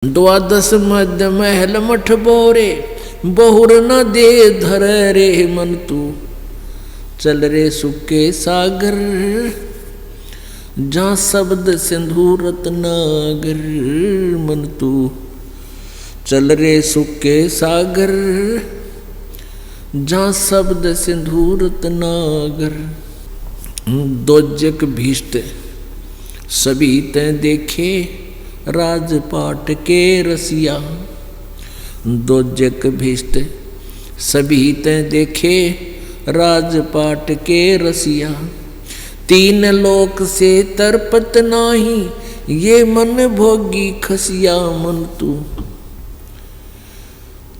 द्वादश मध्य महल मठ बोरे, बहुर न दे धर रे मन तू। चल रे सुके सागर, जहाँ शब्द सिंधु रत्नागर मन तू। चल रे सुके सागर, जहाँ शब्द सिंधु रत्नागर। दोजक भीष्ट सभी तैं देखे, राजपाट के रसिया। दोजक भीष्ट सभी तैं देखे, राजपाट के रसिया। तीन लोक से तरपत नाही, ये मन भोगी खसिया मन तू।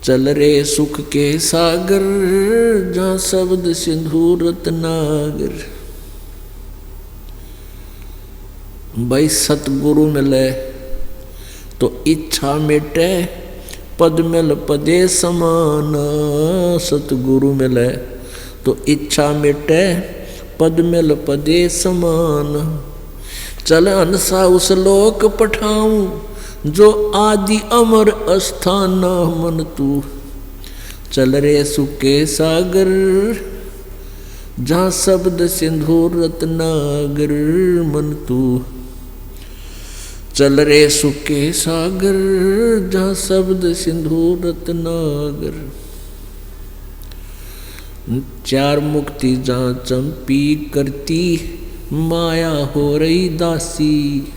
चल रे सुख के सागर, जहाँ शब्द सिंधु रत्नागर। भाई सतगुरु मिले तो इच्छा मिटे, पद मिल पदे समान। सतगुरु मिले तो इच्छा मिटे, पद मिल पदे समान। चल हंसा उस लोक पठाऊं, जो आदि अमर अस्थान मन तू। चल रे सुके सागर, जहाँ शब्द सिंधु रत्नागर मन तू। चल रे सुके सागर, जहाँ शब्द सिंधु रत्नागर। चार मुक्ति जहाँ चंपी करती, माया हो रही दासी।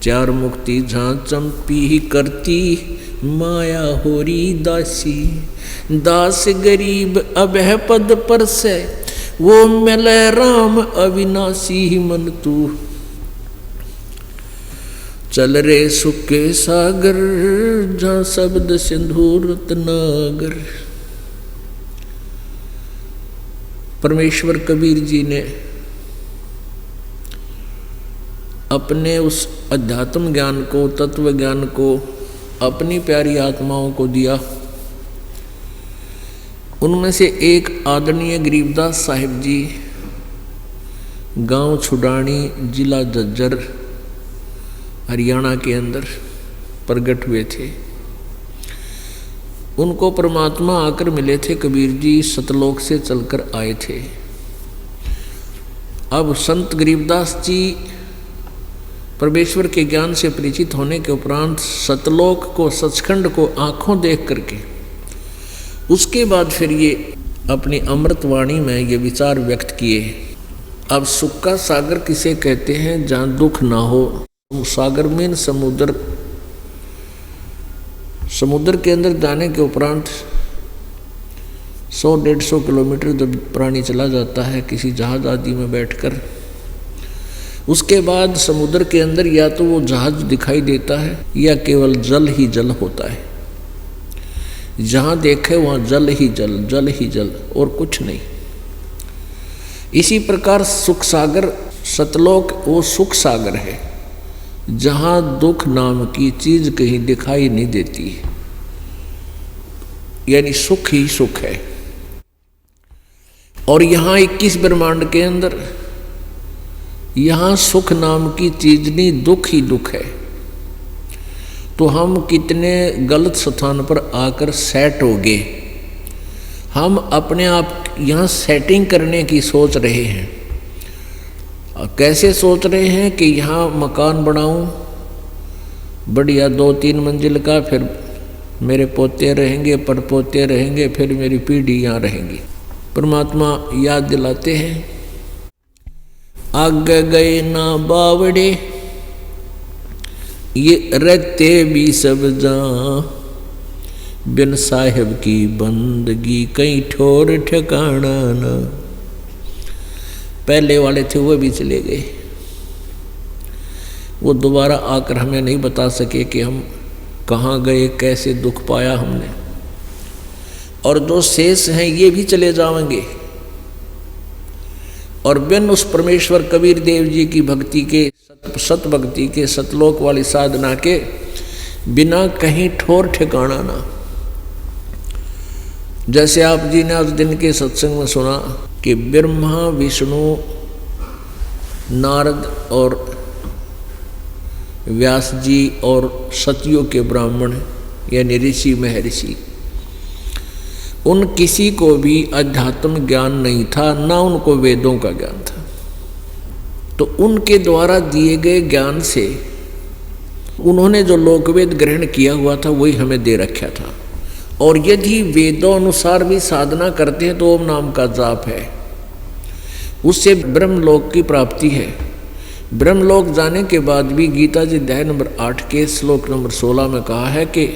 चार मुक्ति जहाँ चंपी करती, माया हो रही दासी। दास गरीब अभय पद पर से, वो मिले राम अविनाशी मन तू। चल रे सुके सागर, जहाँ शब्द सिंधु रत्नागर। परमेश्वर कबीर जी ने अपने उस अध्यात्म ज्ञान को, तत्व ज्ञान को अपनी प्यारी आत्माओं को दिया। उनमें से एक आदरणीय गरीबदास साहिब जी, गांव छुडानी, जिला झज्जर, हरियाणा के अंदर प्रकट हुए थे। उनको परमात्मा आकर मिले थे। कबीर जी सतलोक से चलकर आए थे। अब संत गरीबदास जी परमेश्वर के ज्ञान से परिचित होने के उपरांत सतलोक को, सचखंड को आंखों देख करके, उसके बाद फिर ये अपनी अमृतवाणी में ये विचार व्यक्त किए। अब सुख का सागर किसे कहते हैं? जहाँ दुख ना हो। सागर में समुद्र, समुद्र के अंदर जाने के उपरांत 100-150 किलोमीटर जब प्राणी चला जाता है किसी जहाज आदि में बैठकर, उसके बाद समुद्र के अंदर या तो वो जहाज दिखाई देता है या केवल जल ही जल होता है। जहाँ देखे वहाँ जल ही जल, जल ही जल और कुछ नहीं। इसी प्रकार सुख सागर, सतलोक वो सुख सागर है, जहाँ दुख नाम की चीज कहीं दिखाई नहीं देती, यानी सुख ही सुख है। और यहाँ 21 ब्रह्मांड के अंदर यहाँ सुख नाम की चीज नहीं, दुख ही दुख है। तो हम कितने गलत स्थान पर आकर सेट हो गए। हम अपने आप यहाँ सेटिंग करने की सोच रहे हैं। कैसे सोच रहे हैं कि यहाँ मकान बनाऊं बढ़िया 2-3 मंजिल का, फिर मेरे पोते रहेंगे, परपोते रहेंगे, फिर मेरी पीढ़ी यहाँ रहेंगी। परमात्मा याद दिलाते हैं, आगे गए ना बावड़े, ये रहते भी सब जहाँ। बिन साहिब की बंदगी कहीं ठोर ठिकाना ना। पहले वाले थे वो भी चले गए। वो दोबारा आकर हमें नहीं बता सके कि हम कहाँ गए, कैसे दुख पाया हमने। और जो शेष हैं ये भी चले जाएंगे। और बिन उस परमेश्वर कबीर देव जी की भक्ति के, सत भक्ति के, सतलोक वाली साधना के बिना कहीं ठोर ठिकाना ना। जैसे आप जी ने आज दिन के सत्संग में सुना कि ब्रह्मा, विष्णु, नारद और व्यास जी और सतियों के ब्राह्मण यानी ऋषि महर्षि, उन किसी को भी अध्यात्म ज्ञान नहीं था, ना उनको वेदों का ज्ञान था। तो उनके द्वारा दिए गए ज्ञान से उन्होंने जो लोकवेद ग्रहण किया हुआ था वही हमें दे रखा था। और यदि वेदों अनुसार भी साधना करते हैं तो ओम नाम का जाप है, उससे ब्रह्मलोक की प्राप्ति है। ब्रह्मलोक जाने के बाद भी गीता जी अध्याय नंबर 8 के श्लोक नंबर 16 में कहा है कि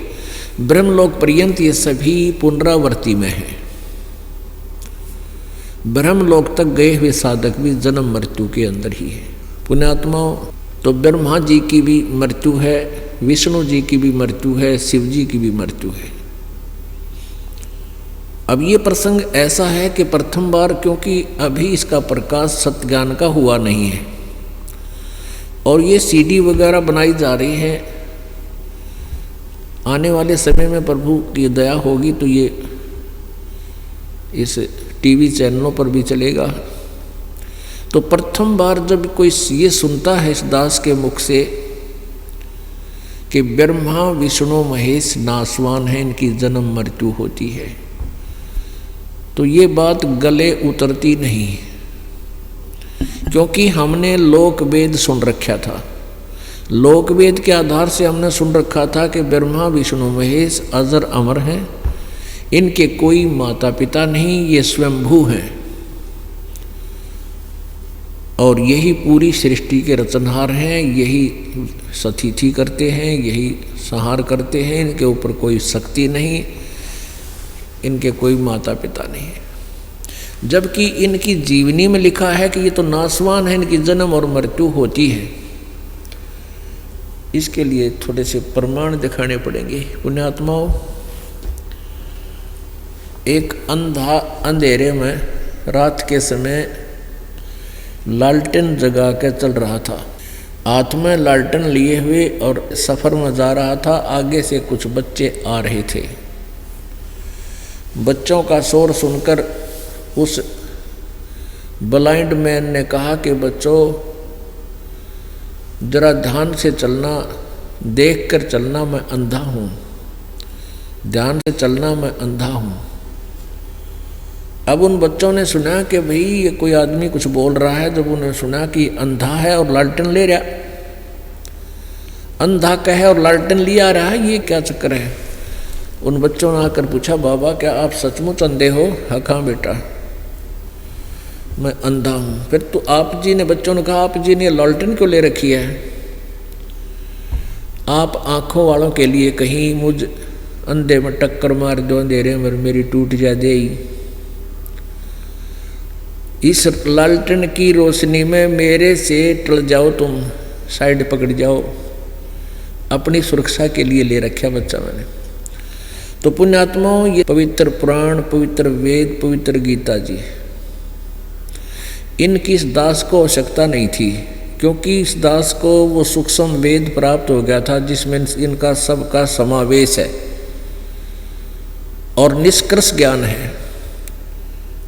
ब्रह्मलोक पर्यंत ये सभी पुनरावर्ती में है। ब्रह्मलोक तक गए हुए साधक भी जन्म मृत्यु के अंदर ही है। पुण्यात्माओं, तो ब्रह्मा जी की भी मृत्यु है, विष्णु जी की भी मृत्यु है, शिव जी की भी मृत्यु है। अब ये प्रसंग ऐसा है कि प्रथम बार, क्योंकि अभी इसका प्रकाश सत्ज्ञान का हुआ नहीं है और ये सीडी वगैरह बनाई जा रही है, आने वाले समय में प्रभु की दया होगी तो ये इस टीवी चैनलों पर भी चलेगा। तो प्रथम बार जब कोई ये सुनता है इस दास के मुख से कि ब्रह्मा विष्णु महेश नासवान है, इनकी जन्म मृत्यु होती है, तो ये बात गले उतरती नहीं, क्योंकि हमने लोकवेद सुन रखा था। लोकवेद के आधार से हमने सुन रखा था कि ब्रह्मा विष्णु महेश अजर अमर हैं, इनके कोई माता पिता नहीं, ये स्वयंभू हैं और यही पूरी सृष्टि के रचनहार हैं, यही सतिथि करते हैं, यही संहार करते हैं, इनके ऊपर कोई शक्ति नहीं, इनके कोई माता पिता नहीं। जबकि इनकी जीवनी में लिखा है कि ये तो नासवान है, इनकी जन्म और मृत्यु होती है। इसके लिए थोड़े से प्रमाण दिखाने पड़ेंगे। पुण्यात्माओं, एक अंधा अंधेरे में रात के समय लालटेन जगा के चल रहा था, हाथ में लालटेन लिए हुए और सफ़र में जा रहा था। आगे से कुछ बच्चे आ रहे थे। बच्चों का शोर सुनकर उस ब्लाइंड मैन ने कहा कि बच्चों जरा ध्यान से चलना, देख कर चलना, मैं अंधा हूँ, ध्यान से चलना, मैं अंधा हूँ। अब उन बच्चों ने सुना कि भाई ये कोई आदमी कुछ बोल रहा है। जब उन्होंने सुना कि अंधा है और लालटेन ले रहा, अंधा कहे और लालटेन लिया रहा है, ये क्या चक्कर है? उन बच्चों ने आकर पूछा, बाबा क्या आप सचमुच अंधे हो? हाँ बेटा, मैं अंधा हूँ। फिर तो आप जी ने, बच्चों ने कहा, आप जी ने लालटेन क्यों ले रखी है? आप आँखों वालों के लिए कहीं मुझ अंधे में टक्कर मार दो, अंधेरे में मेरी टूट जा दे। इस लालटेन की रोशनी में मेरे से टल जाओ, तुम साइड पकड़ जाओ, अपनी सुरक्षा के लिए ले रखा बच्चा मैंने। तो पुण्यात्माओं, ये पवित्र पुराण, पवित्र वेद, पवित्र गीता जी, इनकी इस दास को आवश्यकता नहीं थी, क्योंकि इस दास को वो सूक्ष्म वेद प्राप्त हो गया था जिसमें इनका सबका समावेश है और निष्कर्ष ज्ञान है।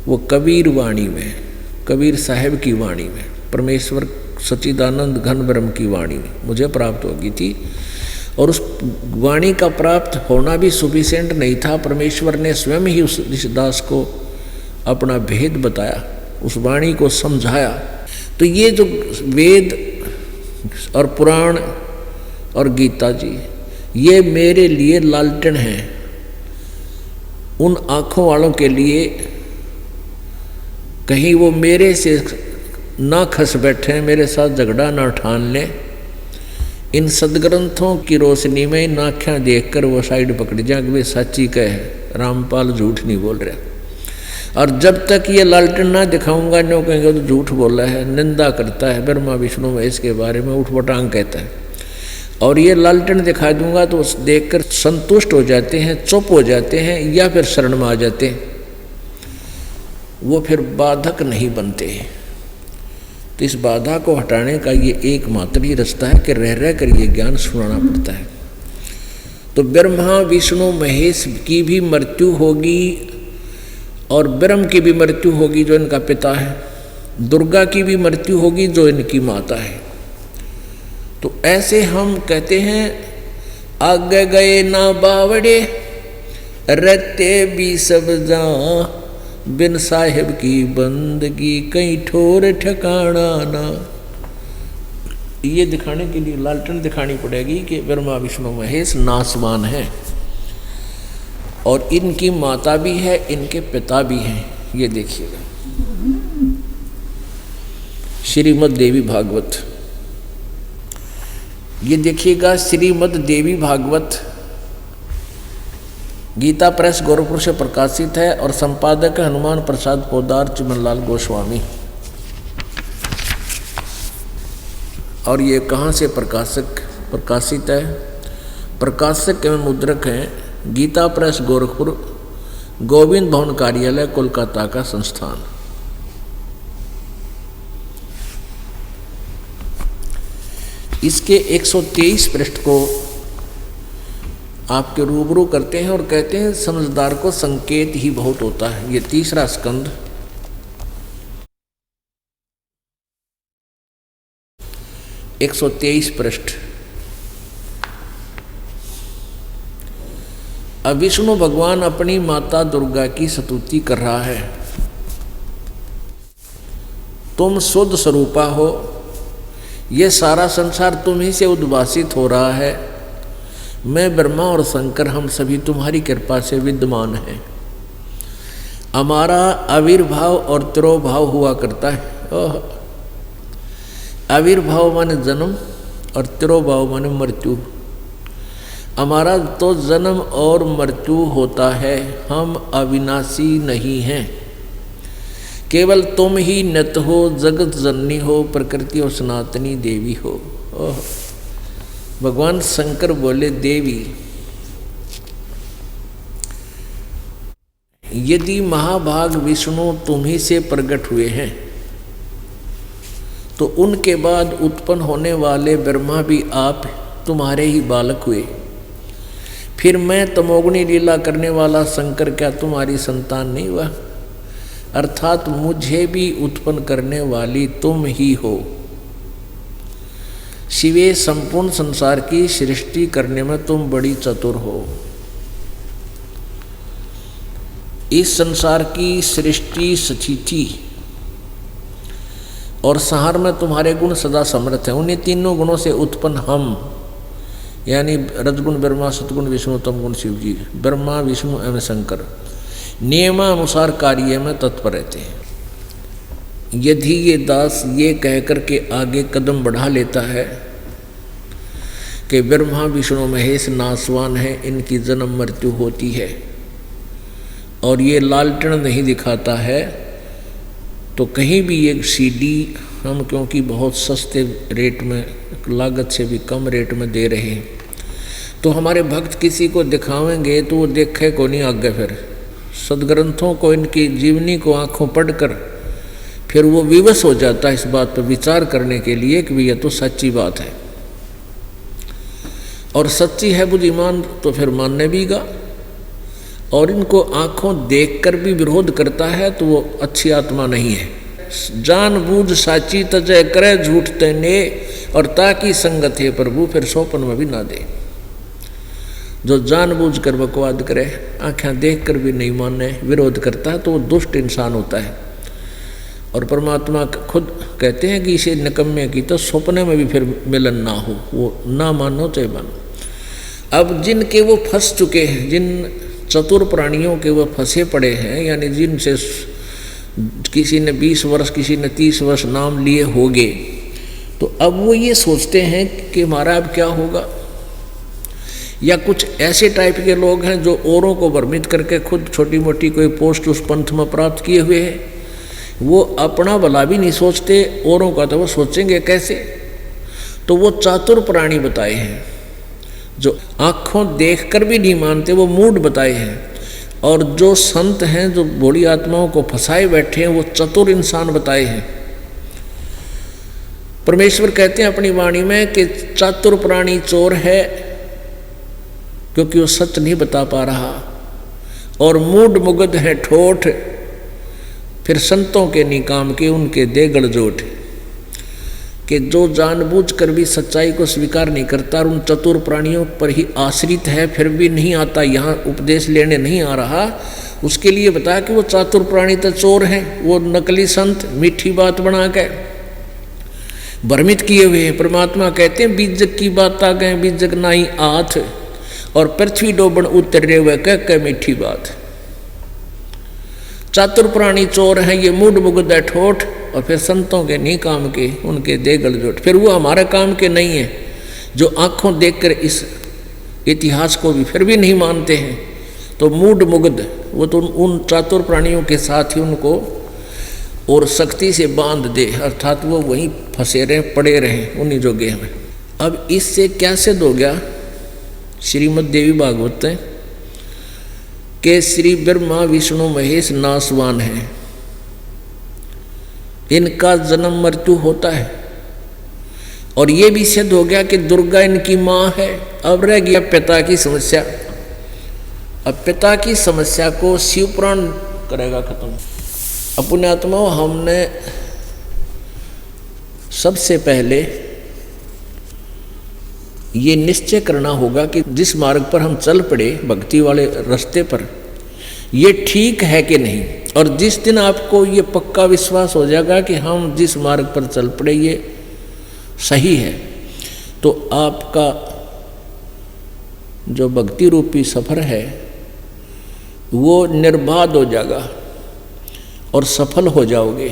वो कबीर वाणी में, कबीर साहब की वाणी में, परमेश्वर सच्चिदानंद घन ब्रह्म की वाणी में मुझे प्राप्त हो गई थी। और उस वाणी का प्राप्त होना भी सफिशिएंट नहीं था। परमेश्वर ने स्वयं ही उस दास को अपना भेद बताया, उस वाणी को समझाया। तो ये जो वेद और पुराण और गीता जी, ये मेरे लिए लालटेन हैं। उन आँखों वालों के लिए कहीं वो मेरे से ना खस बैठे, मेरे साथ झगड़ा ना ठान लें। इन सदग्रंथों की रोशनी में इन आँखें देखकर वो साइड पकड़ जाए कि वे सच्ची कहे, रामपाल झूठ नहीं बोल रहे। और जब तक ये लालटेन ना दिखाऊंगा, नो कहेंगे तो झूठ बोला है, निंदा करता है, ब्रह्मा विष्णु महेश के बारे में उठपटांग कहता है। और ये लालटेन दिखा दूंगा तो देखकर संतुष्ट हो जाते हैं, चुप हो जाते हैं, या फिर शरण में आ जाते हैं। वो फिर बाधक नहीं बनते। तो इस बाधा को हटाने का ये एकमात्र ही रास्ता है कि रह रह कर ये ज्ञान सुनाना पड़ता है। तो ब्रह्मा विष्णु महेश की भी मृत्यु होगी और ब्रह्म की भी मृत्यु होगी जो इनका पिता है, दुर्गा की भी मृत्यु होगी जो इनकी माता है, तो ऐसे हम कहते हैं आगे गए ना बावड़े रहते भी सब जा, बिन साहिब की बंदगी कहीं ठोर ठिकाना ना। ये दिखाने के लिए लालटेन दिखानी पड़ेगी कि ब्रह्मा विष्णु महेश नासवान है और इनकी माता भी है, इनके पिता भी हैं। ये देखिएगा श्रीमद् देवी भागवत, ये देखिएगा श्रीमद् देवी भागवत गीता प्रेस गोरखपुर से प्रकाशित है और संपादक है हनुमान प्रसाद पोदार चिमनलाल गोस्वामी। और ये कहाँ से प्रकाशित है? प्रकाशक एवं मुद्रक हैं गीता प्रेस गोरखपुर, गोविंद भवन कार्यालय कोलकाता का संस्थान। इसके 123 पृष्ठ को आपके रूबरू करते हैं और कहते हैं समझदार को संकेत ही बहुत होता है। ये तीसरा स्कंद 123 पृष्ठ। अब विष्णु भगवान अपनी माता दुर्गा की स्तुति कर रहा है। तुम शुद्ध स्वरूपा हो, ये सारा संसार तुम ही से उद्भासित हो रहा है। मैं ब्रह्मा और शंकर हम सभी तुम्हारी कृपा से विद्यमान हैं। हमारा आविर्भाव और तिरोभाव हुआ करता है। आविर्भाव माने जन्म और तिरोभाव माने मृत्यु। हमारा तो जन्म और मृत्यु होता है, हम अविनाशी नहीं हैं। केवल तुम ही नित हो, जगत जननी हो, प्रकृति और सनातनी देवी हो। भगवान शंकर बोले देवी, यदि महाभाग विष्णु तुम ही से प्रकट हुए हैं तो उनके बाद उत्पन्न होने वाले ब्रह्मा भी आप तुम्हारे ही बालक हुए। फिर मैं तमोगुणी लीला करने वाला शंकर क्या तुम्हारी संतान नहीं हुआ? अर्थात मुझे भी उत्पन्न करने वाली तुम ही हो। शिवे संपूर्ण संसार की सृष्टि करने में तुम बड़ी चतुर हो। इस संसार की सृष्टि स्थिति और संहार में तुम्हारे गुण सदा समर्थ हैं। उन्हीं तीनों गुणों से उत्पन्न हम, यानी रजगुण ब्रह्मा, सतगुण विष्णु, तमगुण शिव जी, ब्रह्मा विष्णु एवं शंकर नियमानुसार कार्य में तत्पर रहते हैं। यदि ये दास ये कहकर के आगे कदम बढ़ा लेता है कि ब्रह्मा विष्णु महेश नासवान है, इनकी जन्म मृत्यु होती है, और ये लालटेन नहीं दिखाता है, तो कहीं भी एक सीडी हम क्योंकि बहुत सस्ते रेट में, लागत से भी कम रेट में दे रहे हैं, तो हमारे भक्त किसी को दिखावेंगे तो वो देखे को नहीं आगे। फिर सदग्रंथों को, इनकी जीवनी को आंखों पढ़कर फिर वो विवश हो जाता है इस बात पर विचार करने के लिए कि यह तो सच्ची बात है, और सच्ची है बुद्धिमान तो फिर मानने बीगा। और इनको आंखों देखकर भी विरोध करता है तो वो अच्छी आत्मा नहीं है। जानबूझ साची तजय करे झूठ तेने, और ताकि संगत है प्रभु फिर सोपन में भी ना दे। जो जानबूझ कर बकवाद करे, आंखें देख कर भी नहीं माने, विरोध करता है, तो वो दुष्ट इंसान होता है। और परमात्मा खुद कहते हैं कि इसे निकम्मे की तो सपने में भी फिर मिलन ना हो, वो ना मानो चाहे मानो। अब जिनके वो फंस चुके हैं, जिन चतुर प्राणियों के वो फंसे पड़े हैं, यानी जिनसे किसी ने 20 वर्ष, किसी ने 30 वर्ष नाम लिए होंगे, तो अब वो ये सोचते हैं कि हमारा अब क्या होगा। या कुछ ऐसे टाइप के लोग हैं जो औरों को भ्रमित करके खुद छोटी मोटी कोई पोस्ट उस पंथ में प्राप्त किए हुए हैं, वो अपना भला भी नहीं सोचते, औरों का तो वो सोचेंगे कैसे। तो वो चातुर प्राणी बताए हैं, जो आँखों देखकर भी नहीं मानते, वो मूड बताए हैं। और जो संत हैं, जो भोली आत्माओं को फंसाए बैठे हैं, वो चतुर इंसान बताए हैं। परमेश्वर कहते हैं अपनी वाणी में कि चातुर प्राणी चोर है, क्योंकि वो सच नहीं बता पा रहा, और मूड मुगध है ठोठ, फिर संतों के निकाम के उनके दे गड़जोट। कि जो जानबूझकर भी सच्चाई को स्वीकार नहीं करता और उन चतुर प्राणियों पर ही आश्रित है, फिर भी नहीं आता, यहाँ उपदेश लेने नहीं आ रहा, उसके लिए बताया कि वो चातुर प्राणी तो चोर हैं, वो नकली संत मीठी बात बना के भ्रमित किए हुए हैं। परमात्मा कहते हैं बीजक की बात आ गए, बीजक नाई आथ, और पृथ्वी डोबन उतर रहे हुए कह मीठी बात। चातुर प्राणी चोर हैं, ये मूड मुगद है ठोठ, और फिर संतों के नहीं काम के, उनके दे गलजोट, फिर वो हमारे काम के नहीं है, जो आंखों देखकर इस इतिहास को भी फिर भी नहीं मानते हैं, तो मूड मुग्ध, वो तो उन चातुर प्राणियों के साथ ही उनको और सख्ती से बांध दे, अर्थात वो वहीं फंसे रहें, पड़े रहें उन्हीं जोगे में। अब इससे क्या सिद्ध हो गया, श्रीमद् देवी भागवत के श्री ब्रह्मा विष्णु महेश नासवान हैं, इनका जन्म मृत्यु होता है, और ये भी सिद्ध हो गया कि दुर्गा इनकी माँ है। अब रह गया पिता की समस्या। अब पिता की समस्या को शिव पुराण करेगा खत्म। अपने आत्मा हमने सबसे पहले ये निश्चय करना होगा कि जिस मार्ग पर हम चल पड़े, भक्ति वाले रास्ते पर, ये ठीक है कि नहीं। और जिस दिन आपको ये पक्का विश्वास हो जाएगा कि हम जिस मार्ग पर चल पड़े ये सही है, तो आपका जो भक्ति रूपी सफर है वो निर्बाध हो जाएगा और सफल हो जाओगे।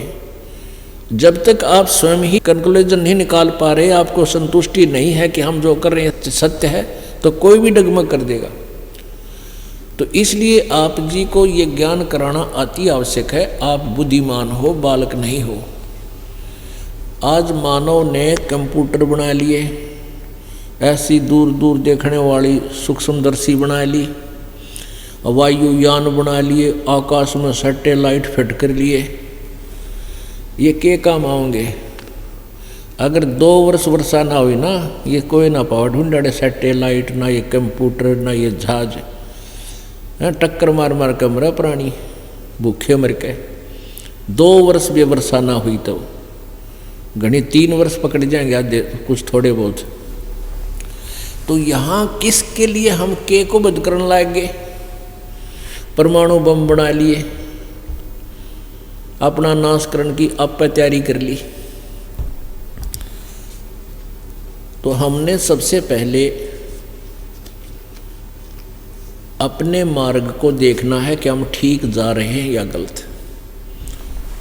जब तक आप स्वयं ही कंक्लूजन नहीं निकाल पा रहे, आपको संतुष्टि नहीं है कि हम जो कर रहे हैं सत्य है, तो कोई भी डगमग कर देगा। तो इसलिए आप जी को ये ज्ञान कराना अति आवश्यक है। आप बुद्धिमान हो, बालक नहीं हो। आज मानव ने कंप्यूटर बना लिए, ऐसी दूर दूर देखने वाली सूक्ष्मदर्शी बना ली, वायुयान बना लिए, आकाश में सैटेलाइट फिट कर लिए। ये के काम आओगे? अगर 2 वर्ष वर्षा ना हुई ना, ये कोई ना पावा ढूंढे सैटेलाइट, ना ये कंप्यूटर, ना ये जहाज, टक्कर मार मार के मरा प्राणी, भूखे मर के। 2 वर्ष भी वर्षा ना हुई तो घनी 3 वर्ष पकड़ जाएंगे आधे कुछ थोड़े बहुत। तो यहाँ किसके लिए हम के को बंद करने लाएंगे? परमाणु बम बना लिए, अपना नाशकरण की आप तैयारी कर ली। तो हमने सबसे पहले अपने मार्ग को देखना है कि हम ठीक जा रहे हैं या गलत।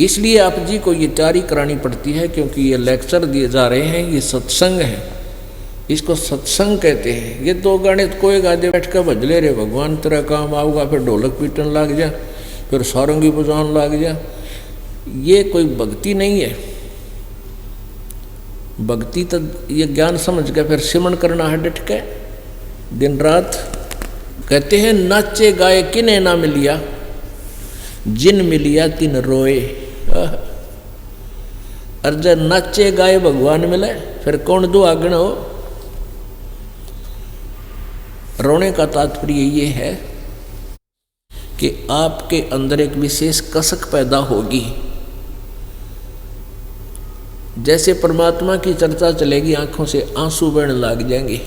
इसलिए आप जी को ये तैयारी करानी पड़ती है, क्योंकि ये लेक्चर दिए जा रहे हैं, ये सत्संग है, इसको सत्संग कहते हैं। ये 2 गाने कोई गादे बैठ कर भज ले रहे, भगवान तेरा काम आऊगा, फिर ढोलक पीटन लग जा, फिर सारंगी बजान लग जा, ये कोई भक्ति नहीं है। भक्ति तो ये ज्ञान समझ के फिर सिमरण करना है डट के दिन रात। कहते हैं नाचे गाए किने ना मिलिया, जिन मिलिया तिन रोए। और जब नाचे गाए भगवान मिले, फिर कौन दो आगण हो। रोने का तात्पर्य ये है कि आपके अंदर एक विशेष कसक पैदा होगी। जैसे परमात्मा की चर्चा चलेगी, आंखों से आंसू बहने लग जाएंगे,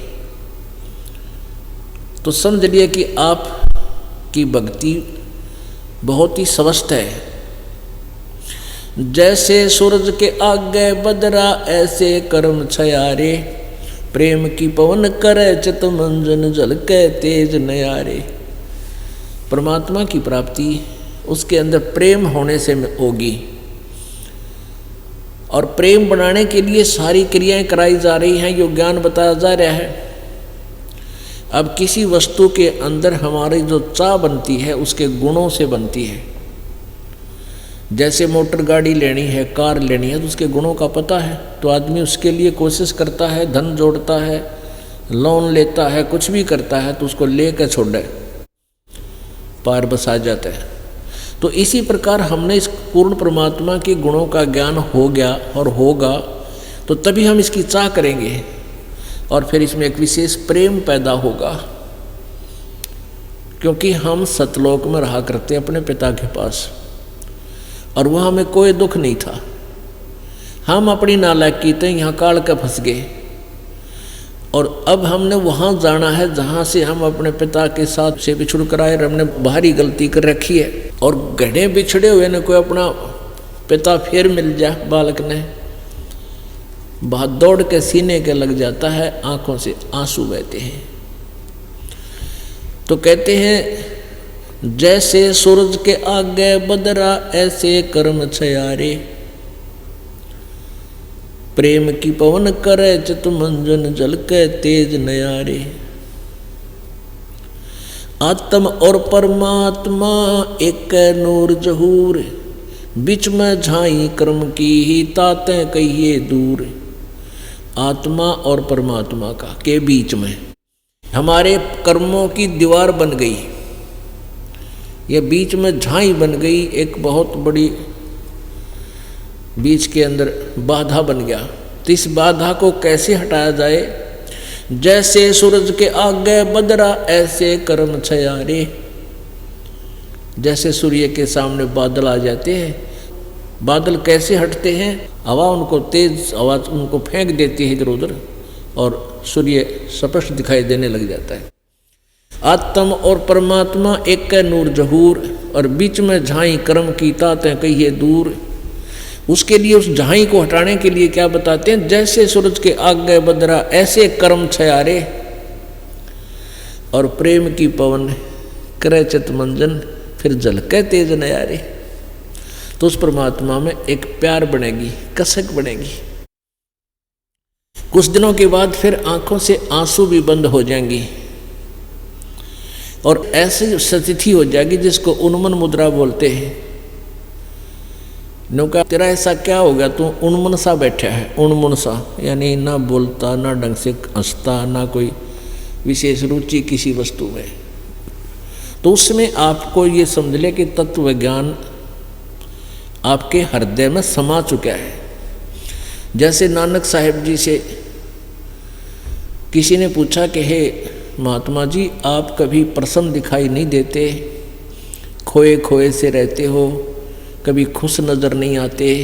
तो समझ लिए कि आपकी भक्ति बहुत ही स्वस्थ है। जैसे सूरज के आगे बदरा, ऐसे कर्म छयारे, प्रेम की पवन करे चित मंजन झलके तेज नयारे। परमात्मा की प्राप्ति उसके अंदर प्रेम होने से होगी, और प्रेम बनाने के लिए सारी क्रियाएं कराई जा रही हैं, यो ज्ञान बताया जा रहा है। अब किसी वस्तु के अंदर हमारी जो चाह बनती है उसके गुणों से बनती है। जैसे मोटर गाड़ी लेनी है, कार लेनी है, तो उसके गुणों का पता है, तो आदमी उसके लिए कोशिश करता है, धन जोड़ता है, लोन लेता है, कुछ भी करता है, तो उसको लेकर छोड़े पार बसा जाता है। तो इसी प्रकार हमने इस पूर्ण परमात्मा के गुणों का ज्ञान हो गया और होगा, तो तभी हम इसकी चाह करेंगे, और फिर इसमें एक विशेष प्रेम पैदा होगा। क्योंकि हम सतलोक में रहा करते अपने पिता के पास, और वहाँ हमें कोई दुख नहीं था। हम अपनी नालायकी तो यहाँ काल के फंस गए, और अब हमने वहाँ जाना है जहाँ से हम अपने पिता के साथ से बिछुड़ कर आए, हमने भारी गलती कर रखी है। और घड़े बिछड़े हुए ने कोई अपना पिता फिर मिल जाए, बालक ने बहुत दौड़ के सीने के लग जाता है, आंखों से आंसू बहते हैं। तो कहते हैं जैसे सूरज के आगे बदरा ऐसे कर्म छयारे, प्रेम की पवन करे चित मंजन जल के तेज नयारे। आत्म और परमात्मा एक नूर जहूर, बीच में झाई कर्म की ही ताते कहिए दूर। आत्मा और परमात्मा का के बीच में हमारे कर्मों की दीवार बन गई, ये बीच में झाई बन गई, एक बहुत बड़ी बीच के अंदर बाधा बन गया। तो इस बाधा को कैसे हटाया जाए? जैसे सूरज के आगे बदरा ऐसे कर्म छयारे। जैसे सूर्य के सामने बादल आ जाते हैं, बादल कैसे हटते हैं? हवा उनको तेज हवा उनको फेंक देती है इधर उधर, और सूर्य स्पष्ट दिखाई देने लग जाता है। आत्म और परमात्मा एक नूर जहूर, और बीच में झाई कर्म की तातें कहिए दूर। उसके लिए उस झाई को हटाने के लिए क्या बताते हैं? जैसे सूरज के आगे बदरा ऐसे कर्म छयारे, और प्रेम की पवन करे चित मंजन फिर झलके तेज नयारे। तो उस परमात्मा में एक प्यार बनेगी, कसक बनेगी। कुछ दिनों के बाद फिर आंखों से आंसू भी बंद हो जाएंगी, और ऐसी स्थिति हो जाएगी जिसको उन्मन मुद्रा बोलते हैं। नौका तेरा ऐसा क्या हो गया, तू उन्मन सा बैठा है, उन्मन सा यानी ना बोलता, ना ढंग से हंसता, ना कोई विशेष रुचि किसी वस्तु में। तो उसमें आपको ये समझ ले कि तत्व ज्ञान आपके हृदय में समा चुका है। जैसे नानक साहिब जी से किसी ने पूछा कि हे महात्मा जी, आप कभी प्रसन्न दिखाई नहीं देते, खोए खोए से रहते हो, कभी खुश नज़र नहीं आते।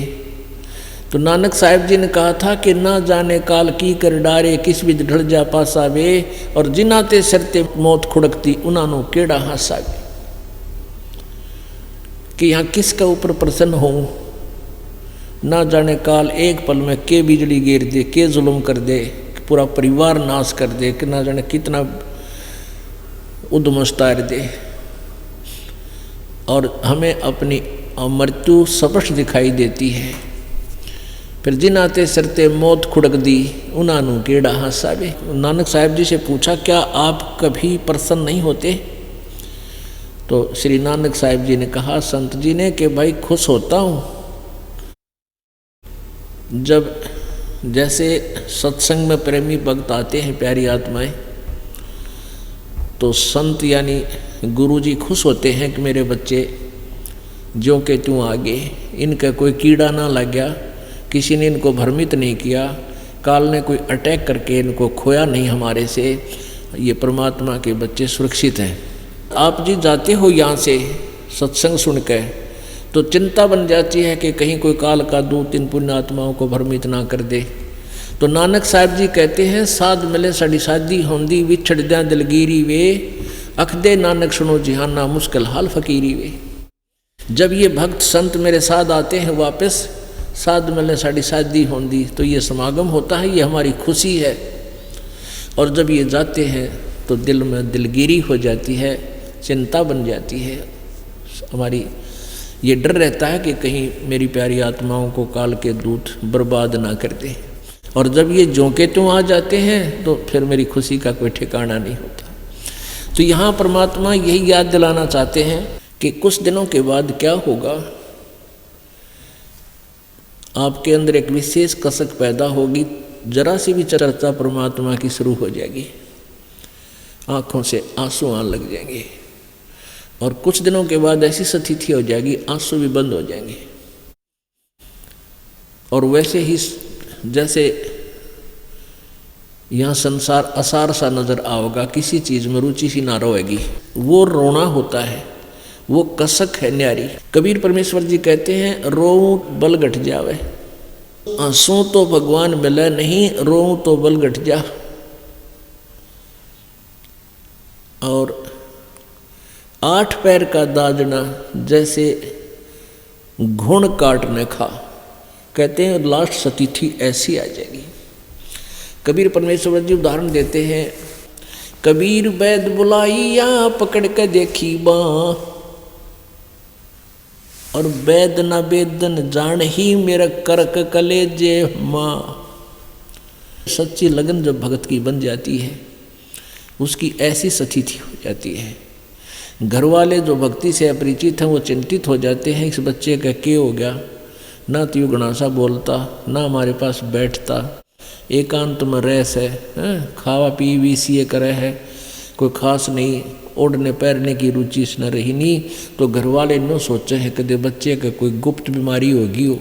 तो नानक साहिब जी ने कहा था कि ना जाने काल की कर डारे, किस विध ढल जा पासा वे, और जिनाते सरते मौत खुड़कती उन्होंने केड़ा हासा वे। कि यहाँ किसके ऊपर प्रसन्न हो, ना जाने काल एक पल में के बिजली गिर दे, के जुल्म कर दे, पूरा परिवार नाश कर दे, कि ना जाने कितना उद्मस्तार दे, और हमें अपनी मृत्यु स्पष्ट दिखाई देती है। फिर जिनाते सरते मौत खुड़क दी उन्होंने केड़ा हासा वे। नानक साहिब जी से पूछा क्या आप कभी प्रसन्न नहीं होते? तो श्री नानक साहिब जी ने कहा संत जी ने कि भाई खुश होता हूँ जब जैसे सत्संग में प्रेमी भक्त आते हैं, प्यारी आत्माएं, तो संत यानी गुरु जी खुश होते हैं कि मेरे बच्चे ज्यों के त्यों आगे, इनका कोई कीड़ा ना लग गया, किसी ने इनको भ्रमित नहीं किया, काल ने कोई अटैक करके इनको खोया नहीं हमारे से, ये परमात्मा के बच्चे सुरक्षित हैं। आप जी जाते हो यहाँ से सत्संग सुनकर, तो चिंता बन जाती है कि कहीं कोई काल का दूत इन पुण्य आत्माओं को भ्रमित ना कर दे। तो नानक साहिब जी कहते हैं साध मिले साड़ी शादी होंदी, विछड़ जा दिलगीरी वे, अखदे नानक सुनो जिहाना मुश्किल हाल फकीरी वे। जब ये भक्त संत मेरे साथ आते हैं वापस, साध मिले साड़ी शादी होंदी, तो ये समागम होता है, ये हमारी खुशी है। और जब ये जाते हैं तो दिल में दिलगीरी हो जाती है, चिंता बन जाती है, हमारी ये डर रहता है कि कहीं मेरी प्यारी आत्माओं को काल के दूत बर्बाद ना कर दे। और जब ये जोंके त्यों आ जाते हैं तो फिर मेरी खुशी का कोई ठिकाना नहीं होता। तो यहाँ परमात्मा यही याद दिलाना चाहते हैं कि कुछ दिनों के बाद क्या होगा, आपके अंदर एक विशेष कसक पैदा होगी, जरा सी भी चर्चा परमात्मा की शुरू हो जाएगी, आँखों से आंसू आने लग जाएंगे, और कुछ दिनों के बाद ऐसी स्थिति हो जाएगी आंसू भी बंद हो जाएंगे। और वैसे ही जैसे यहाँ संसार असार सा नजर आओगा, किसी चीज़ में रुचि सी ना रहेगी, वो रोना होता है, वो कसक है न्यारी। कबीर परमेश्वर जी कहते हैं रो बल घट जावे, हंसू तो भगवान मिले नहीं, रोऊं तो बल घट जा। और 8 पैर का दाजना जैसे घुण काटने खा, कहते हैं लास्ट सतिथि ऐसी आ जाएगी। कबीर परमेश्वर जी उदाहरण देते हैं, कबीर वैद बुलाइया पकड़ के देखी बाँ, और वैद न वेदन जान ही मेरा करक कलेजे माँ। सच्ची लगन जब भगत की बन जाती है उसकी ऐसी सतिथि हो जाती है। घर वाले जो भक्ति से अपरिचित हैं वो चिंतित हो जाते हैं, इस बच्चे का क्या हो गया, ना तो यू गणासा बोलता, ना हमारे पास बैठता, एकांत में रहस है, खावा पी भी सी करे है, कोई खास नहीं, ओढ़ने पैरने की रुचि न रही नहीं। तो घर वाले न सोचे हैं कदे बच्चे का कोई गुप्त बीमारी होगी हो,